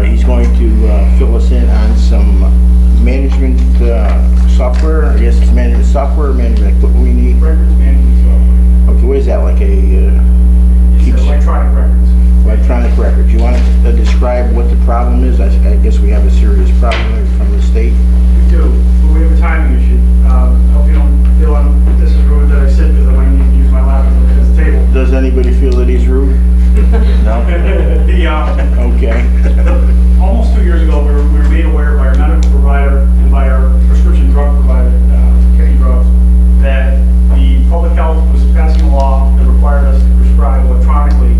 he's going to fill us in on some management software. I guess it's management software, management equipment we need. Records management software. Okay, what is that, like a... It's electronic records. Electronic records. You want to describe what the problem is? I guess we have a serious problem from the state. We do, but we have a timing issue. I hope you don't feel this is rude that I sit because I might need to use my laptop as a table. Does anybody feel that he's rude? No? Okay. Almost 2 years ago, we were made aware by our medical provider and by our prescription drug provider, Kenny Drugs, that the public health was passing a law that required us to prescribe electronically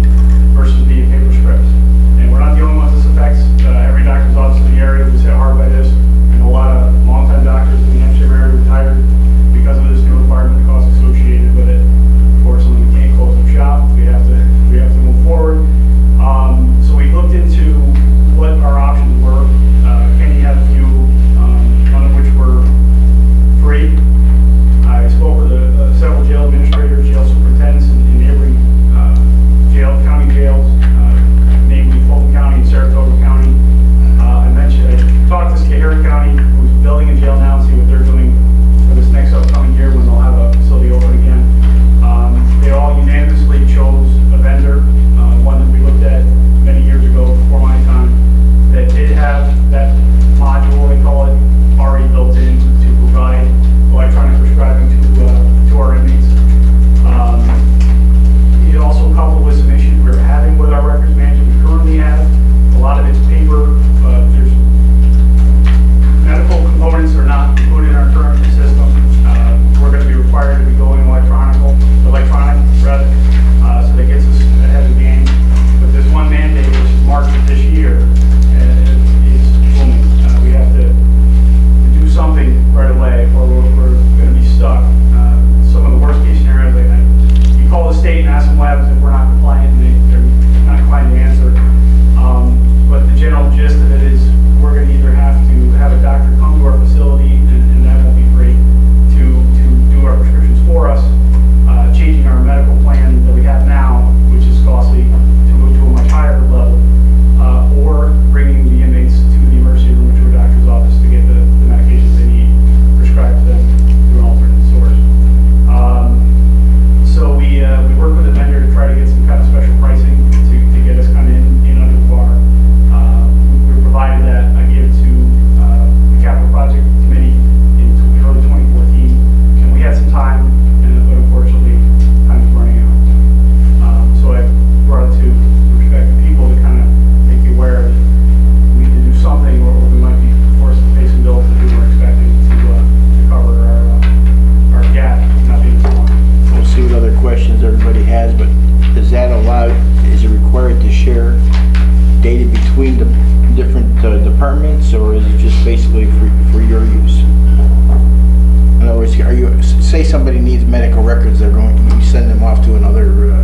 versus via paper scripts. And we're not the only ones this affects. Every doctor's office in the area was hit hard by this, and a lot of longtime doctors in the Hampshire area retired because of this new requirement, the cost associated with it. Unfortunately, we can't close up shop. We have to move forward. So we looked into what our options were. Kenny had a few, none of which were free. I spoke with several jail administrators, jail superintendents in neighboring county jails, namely Fulton County and Saratoga County. I talked to Schoharie County, who's building a jail now, and see what they're doing for this next upcoming year when they'll have a facility open again. They all unanimously chose a vendor, one that we looked at many years ago before my time, that did have that module, they call it, already built in to provide electronic prescribing to our inmates. It also coupled with some issues we were having with our records management we currently have. A lot of it's paper. There's medical components are not included in our current system. We're going to be required to be going electronic rather. So that gets us ahead of the game. But there's one mandate, which is March of this year, and it's booming. We have to do something right away, or we're going to be stuck. Some of the worst case scenarios, you call the state and ask them labs if we're not compliant, and they're not inclined to answer. But the general gist of it is we're going to either have to have a doctor come to our facility, and that won't be free, to do our prescriptions for us, changing our medical plan that we have now, which is costly, to move to a much higher level, or bringing the inmates to the emergency room to a doctor's office to get the medications they need prescribed to them through an alternate source. So we work with a vendor to try to get some kind of special pricing to get us kind of in under the bar. We provided that idea to the Capital Project Committee in early 2014, and we had some time, but unfortunately, time is running out. So I brought it to respective people to kind of make you aware that we need to do something, or we might be forced to pay some bills that we were expecting to cover our gap not being so long. We'll see what other questions everybody has, but does that allow, is it required to share data between the different departments, or is it just basically for your use? In other words, say somebody needs medical records, you send them off to another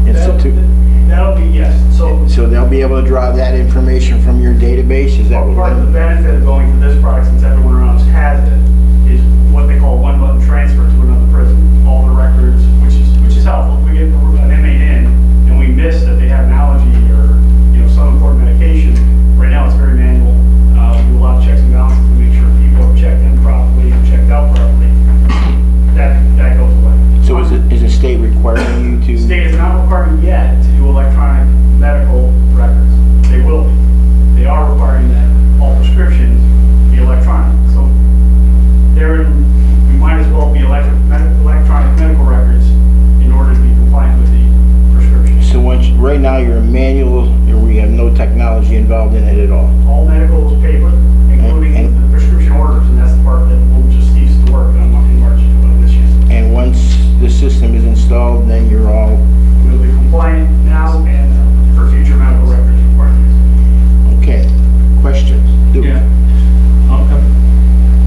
institute? That'll be, yes. So they'll be able to draw that information from your database? Is that what? Part of the benefit of going to this product, since everyone around us has it, is what they call one-button transfer to another prison. All the records, which is helpful. If we get an inmate in and we miss that they have an allergy or some important medication, right now it's very manual. We do a lot of checks and balances to make sure people are checked in properly and checked out properly. That goes away. So is the state requiring you to? The state is not requiring yet to do electronic medical records. They will be. They are requiring that all prescriptions be electronic. So we might as well be electronic medical records in order to be compliant with the prescription. So right now you're a manual, or we have no technology involved in it at all? All medical is paper, including the prescription orders, and that's the part that will just cease to work in March of this year. And once the system is installed, then you're all? We'll be compliant now and for future medical records requirements. Okay. Questions? Yeah.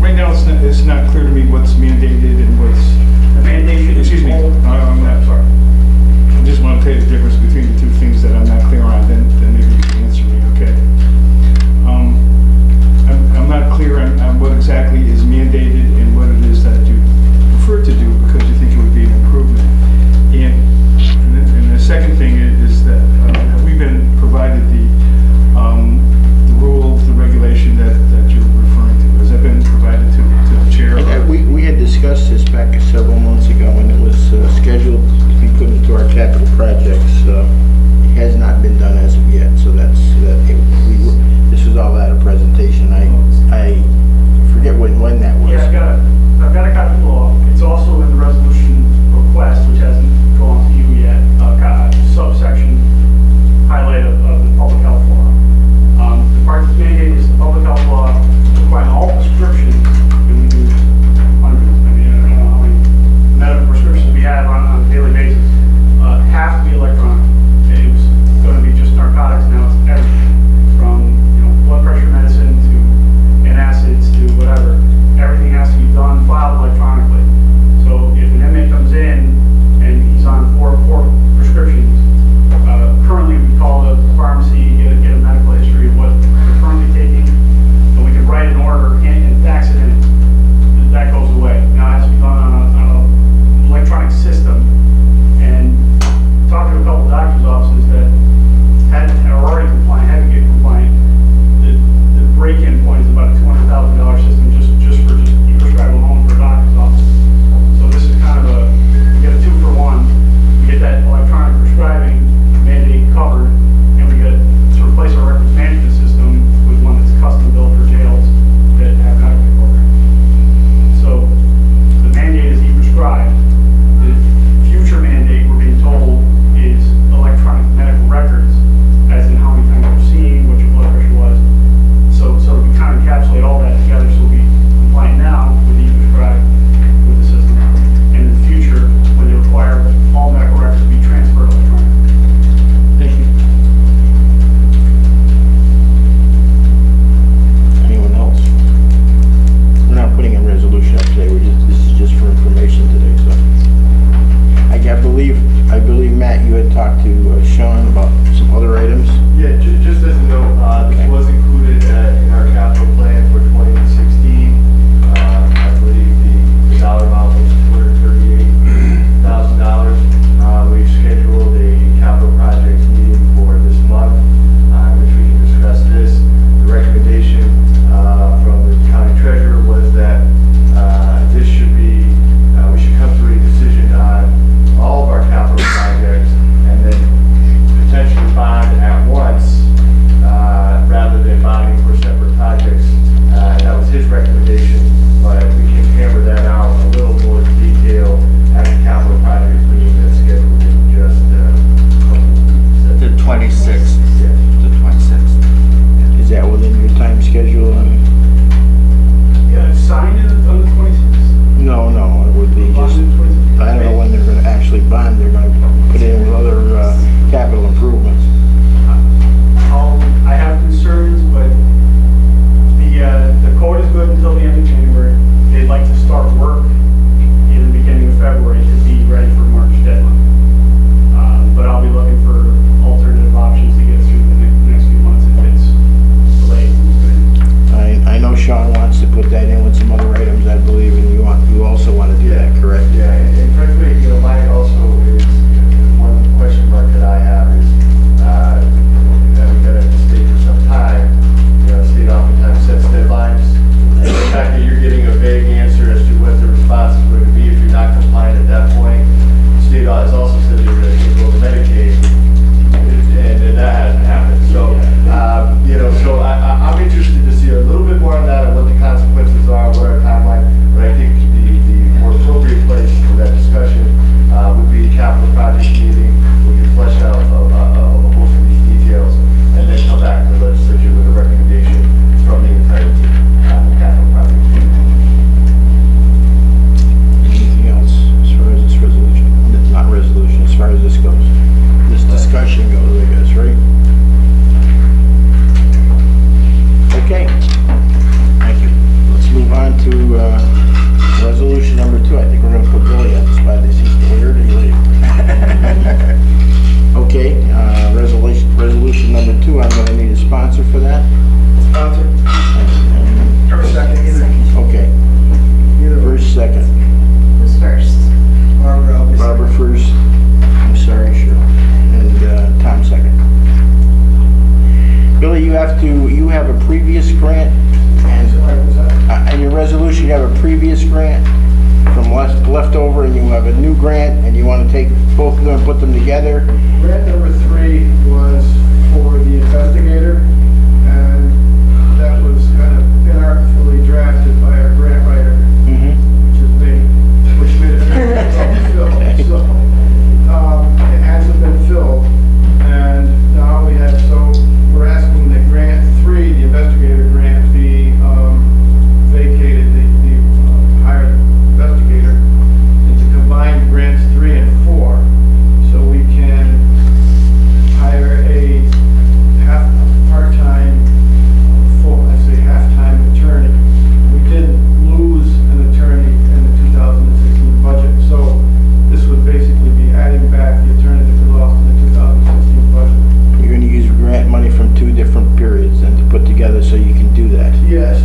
Right now, it's not clear to me what's mandated and what's... The mandation is... Excuse me. I'm sorry. I just want to tell you the difference between the two things that I'm not clear on, then maybe you can answer me, okay? I'm not clear on what exactly is mandated and what it is that you prefer to do because you think it would be an improvement. And the second thing is that you have a previous grant, and in your resolution, you have a previous grant from left over, and you have a new grant, and you want to take both of them and put them together. Grant number 3 was for the investigator, and that was kind of inartfully drafted by our grant writer, which is me, which made it very difficult to fill. So, it hasn't been filled, and now we're asking that grant 3, the investigator grant, be vacated, the hired investigator, and to combine grants 3 and 4, so we can hire a part-time, half-time attorney. We did lose an attorney in the 2016 budget, so this would basically be adding back the attorney that we lost in the 2016 budget. You're going to use grant money from 2 different periods and to put together so you can do that. Yes,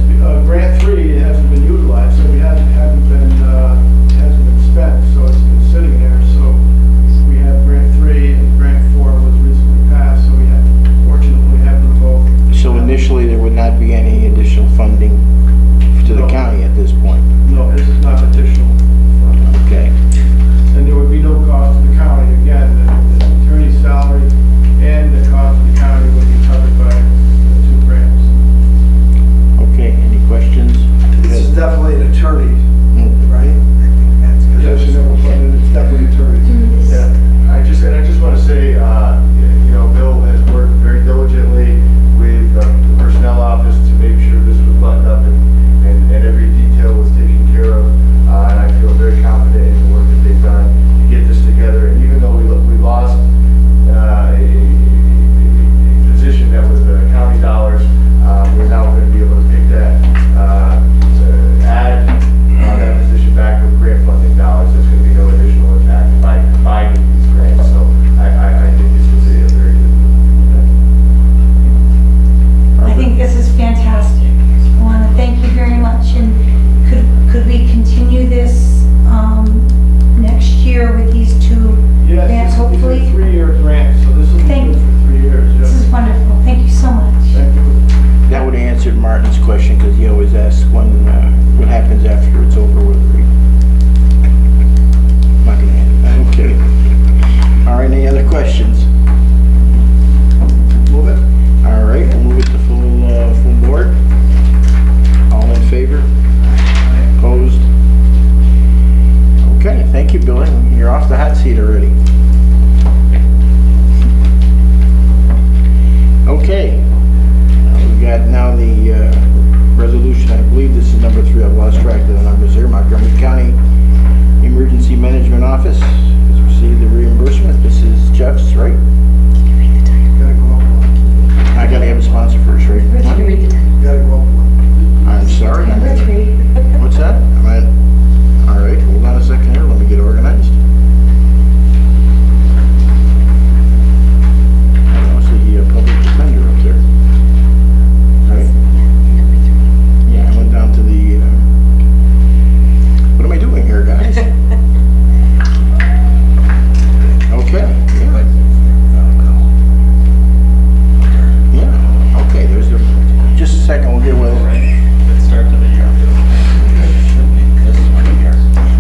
grant 3 hasn't been utilized, so we hasn't been spent, so it's been sitting there. So we have grant 3 and grant 4 was recently passed, so we fortunately have them both. So initially, there would not be any additional funding to the No. county at this point. No, this is not additional funding. Okay. And there would be no cost to the county. Again, the attorney's salary and the cost of the county would be covered by the 2 grants. Okay, any questions? This is definitely an attorney, right? Yes, you know, it's definitely attorney. Yeah, I just want to say, Bill has worked very diligently with the personnel office to make sure this was buttoned up and every detail was taken care of. And I feel very confident in the work that they've done to get this together. And even though we lost a position that was county dollars, we're now going to be able to pick that, add that position back with grant funding dollars. There's going to be no additional impact by combining these grants. So I think this was a very good thing. I think this is fantastic. I want to thank you very much, and could we continue this next year with these 2 Yes, grants, these are hopefully? 3-year grants, so this will be Thank- good for 3 years. This is wonderful. Thank you so much. Thank you. That would have answered Martin's question, because he always asks what happens after it's over with. I'm not going to answer that. Okay. All right, any other questions? Move it. All right, we'll move it to full board. All in favor? Opposed? Okay, thank you, Billy. You're off the hot seat already. Okay. We got now the resolution. I believe this is number 3. I've lost track of the numbers here. Montgomery County Emergency Management Office has received the reimbursement. This is Jeff's, right? Gotta go up one. I gotta have a sponsor first, right? Number 3. Gotta go up one. I'm sorry. Number 3. What's that? All right, hold on a second here. Let me get organized. I lost the public defender up there. Right? Yeah, I went down to the. What am I doing here, guys? Okay. Yeah. Okay. There's the. Just a second. We'll get with it. Let's start to the year.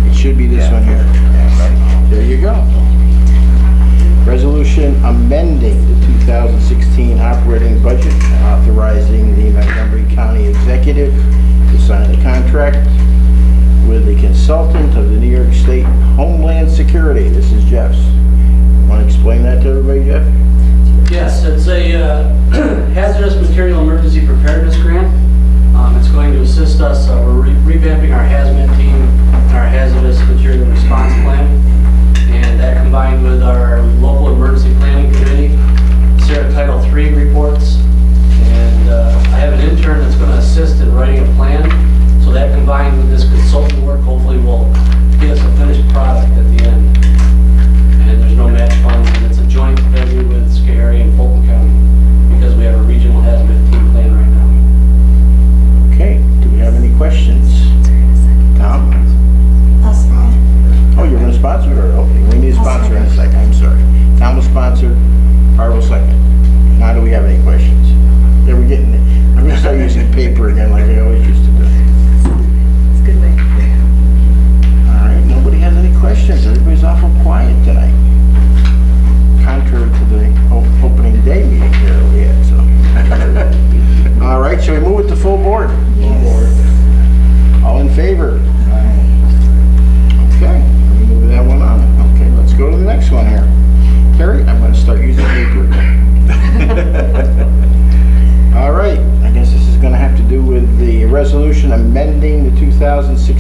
It should be this one here. There you go. Resolution amending the 2016 operating budget, authorizing the Montgomery County Executive to sign a contract with the consultant of the New York State Homeland Security. This is Jeff's. Want to explain that to everybody, Jeff? Yes, it's a hazardous material emergency preparedness grant. It's going to assist us, we're revamping our hazmat team and our hazardous material response plan. And that combined with our local emergency planning committee, Sarah Title III reports. And I have an intern that's going to assist in writing a plan. So that combined with this consultant work hopefully will get us a finished product at the end. And there's no match funds, and it's a joint venture with SCARE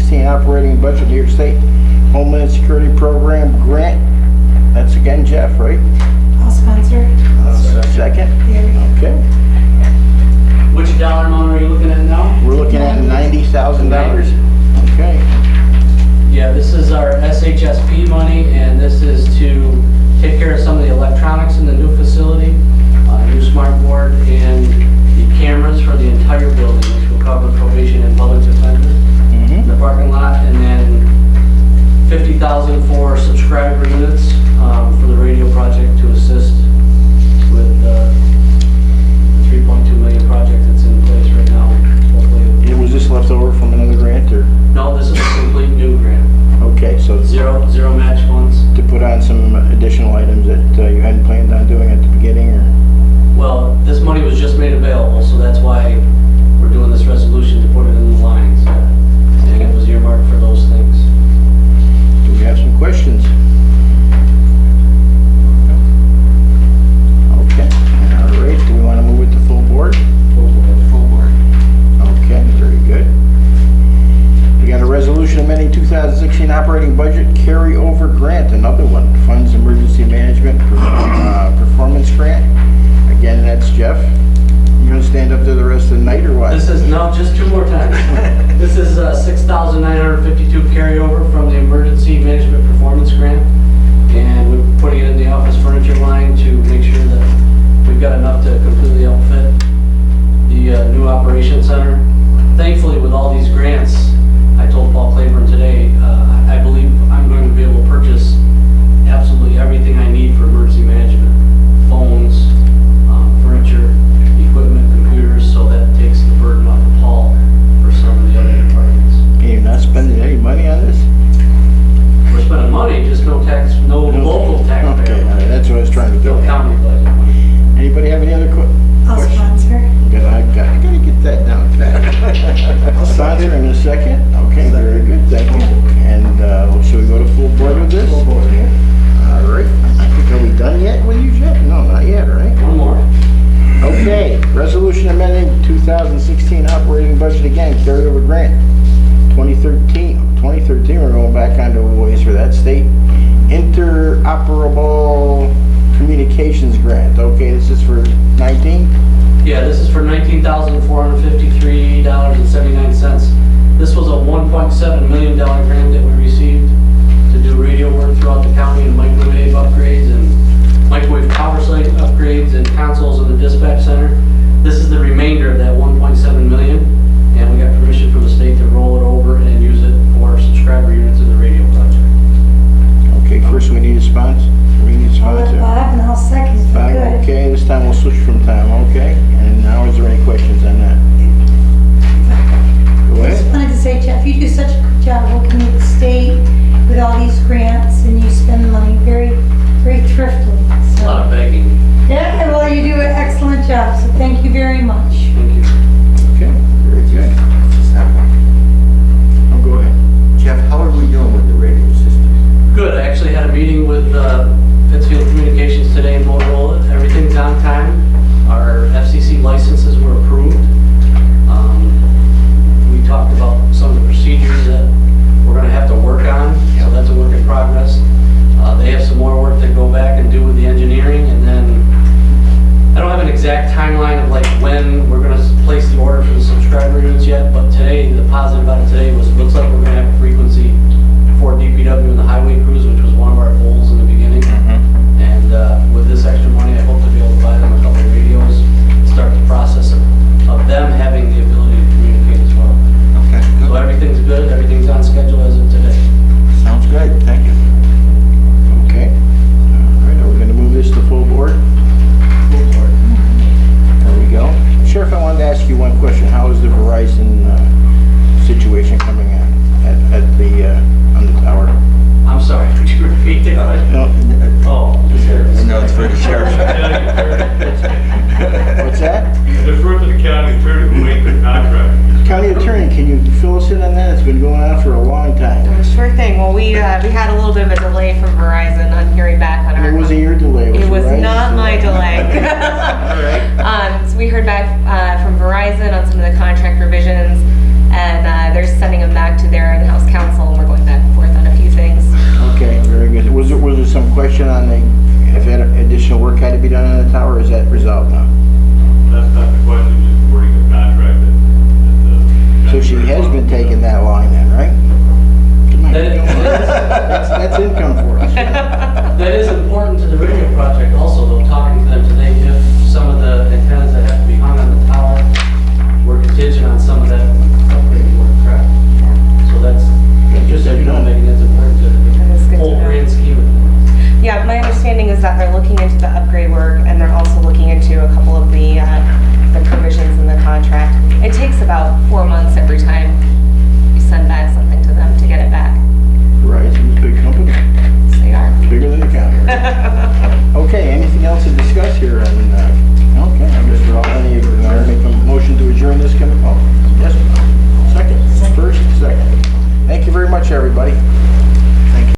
2016 operating budget, New York State Homeland Security Program grant. That's again Jeff, right? I'll sponsor. Second? There we go. Okay. Which dollar amount are you looking at now? We're looking at $90,000. Okay. Yeah, this is our SHSP money, and this is to take care of some of the electronics in the new facility, new smart board, and the cameras for the entire building, which will cover probation and public defender in the parking lot, and then 50,000 for subscriber units for the radio project to assist with the 3.2 million project that's in place right now. Hopefully, Was this left over from another grant or? no, this is a complete new grant. Okay, so Zero match funds. to put on some additional items that you hadn't planned on doing at the beginning, or? Well, this money was just made available, so that's why we're doing this resolution to put it in the lines. And it was earmarked for those things. Do we have some questions? Okay, all right, do we want to move it to full board? Full board. Okay, very good. We got a resolution amending 2016 operating budget carryover grant, another one, Funds Emergency Management Performance Grant. Again, that's Jeff. You gonna stand up there the rest of the night or what? This is, no, just two more times. This is 6,952 carryover from the Emergency Management Performance Grant. And we're putting it in the office furniture line to make sure that we've got enough to completely outfit the new operations center. Thankfully, with all these grants, I told Paul Claiborne today, I believe I'm going to be able to purchase absolutely everything I need for emergency management. Phones, furniture, equipment, computers, so that takes the burden off of Paul for some of the other departments. And you're not spending any money on this? We're spending money, just no tax, no local taxpayer. Okay, all right, that's what I was trying to No get at. county budget money. Anybody have any other I'll questions? sponsor. I gotta get that down pat. Sponsor in a second. Okay, very good, thank you. And should we go to full board with this? Full board, yeah. All right. I think, are we done yet with you, Jeff? No, not yet, right? One more. Okay, resolution amending 2016 operating budget again, carryover grant. 2013, we're going back onto a ways for that state. Interoperable communications grant. Okay, this is for 19? Yeah, this is for $19,453.79. This was a $1.7 million grant that we received to do radio work throughout the county and microwave upgrades and microwave power site upgrades and consoles in the dispatch center. This is the remainder of that 1.7 million, and we got permission from the state to roll it over and use it for subscriber units in the radio project. Okay, first we need a sponsor. We need a I'll let sponsor. Bob and I'll second if you Fine, could. okay, this time we'll switch from time, okay? And now is there any questions on that? Go I just ahead. wanted to say, Jeff, you do such a good job working with the state with all these grants, and you spend the money very, very thriftily. A lot of So, begging. yeah, well, you do an excellent job, so thank you very much. Thank you. Okay, very good. Oh, go ahead. Jeff, how are we doing with the radio system? Good, I actually had a meeting with Pittsfield Communications today in Motorola. Everything's on time. Our FCC licenses were approved. We talked about some of the procedures that we're going to have to work on, so that's a work in progress. They have some more work to go back and do with the engineering, and then I don't have an exact timeline of like when we're going to place the order for the subscriber units yet, but today, the positive about it today was it looks like we're going to have a frequency for DPW and the highway crews, which was one of our goals in the beginning. And with this extra money, I hope to be able to buy them a couple of radios, start the process of them having the ability to communicate as well. Okay, So everything's good, everything's on schedule as of today. sounds good, thank you. Okay. All right, are we gonna move this to full board? Full board. There we go. Sheriff, I wanted to ask you one question. How is the Verizon situation coming on on the tower? I'm sorry, could you repeat that? No, Oh, No, it's for the sheriff. what's that? Defer to the county attorney who made the contract. County attorney, can you fill us in on that? It's been going on for a long time. Sure thing. Well, we had a little bit of a delay from Verizon on hearing back on our. It wasn't your delay, It was Verizon's not my delay. All right. So we heard back from Verizon on some of the contract revisions, and they're sending them back to their in-house question on the, if additional work had to be done on the tower, or is that resolved now?